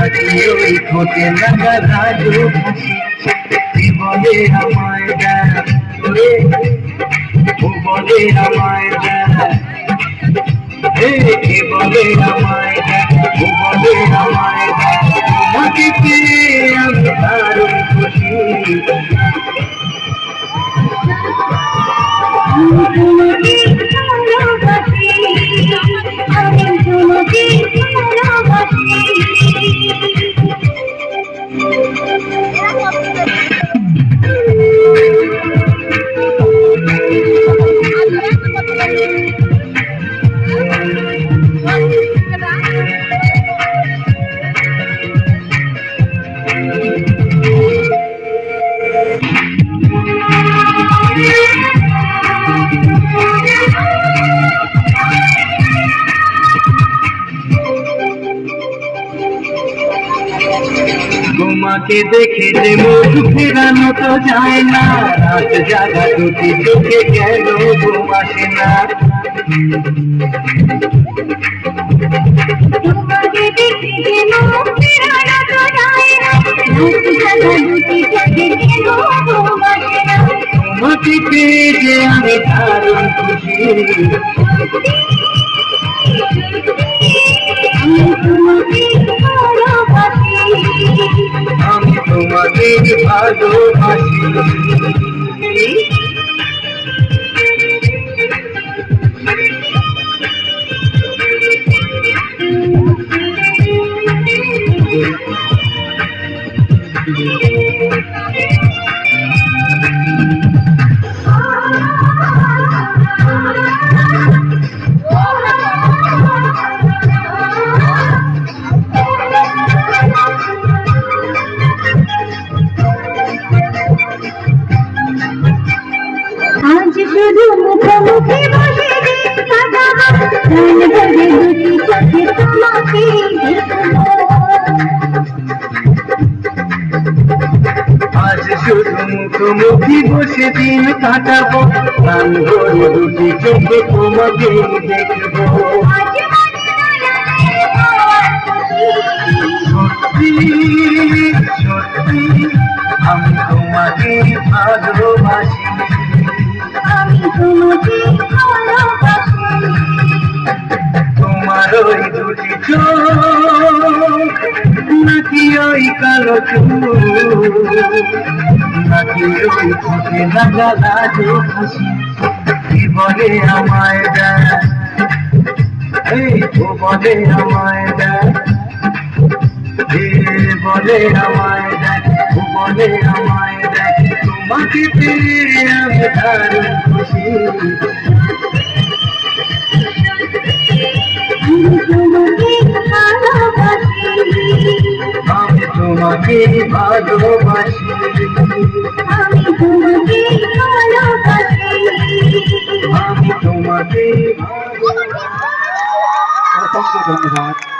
নাকি ওই ঠোঁটে লাগা রাজু হাসি কি বলে আমায় দেখ ও বলে আমায় দেখ কি বলে আমায় দেখ ও বলে আমায় দেখ তোমাকে পেয়ে আমি দারুণ খুশি তোমাকে দেখে যে মুখ ফেরানো তো যায় না রাত জাগা দুটি চোখে কেন ঘুম আসে না তোমাকে দেখে যে মুখ ফেরানো তো যায় না রাত জাগা দুটি চোখে কেন ঘুম আসে না তোমাকে পেয়ে যে আমি দারুণ খুশি আমি তোমাকে ভালোবাসি আজ শুধু মুখোমুখি বসে দিন কাটাবো প্রাণ ভরে দুটি চোখে তোমাকে দেখবো আজ শুধু মুখোমুখি বসে দিন কাটাবো প্রাণ ভরে দুটি চোখে তোমাকে দেখবো সত্যি সত্যি আমি তোমাকে ভালোবাসি আমি তোমাকে ভালোবাসি তোমার ওই দুটি চোখ নাকি ওই কালো চুল নাকি ওই ঠোঁটে লাগা লাজু হাসি কি বলে আমায় দেখ ও বলে আমায় দেখ বলে আমায় দেখ ও বলে আমায় দেখ তোমাকে পেয়ে আমি দারুণ খুশি আমি তোমাকে ভালোবাসি আমি তোমাকে ভালোবাসি আমি তোমাকে অসংখ্য ধন্যবাদ।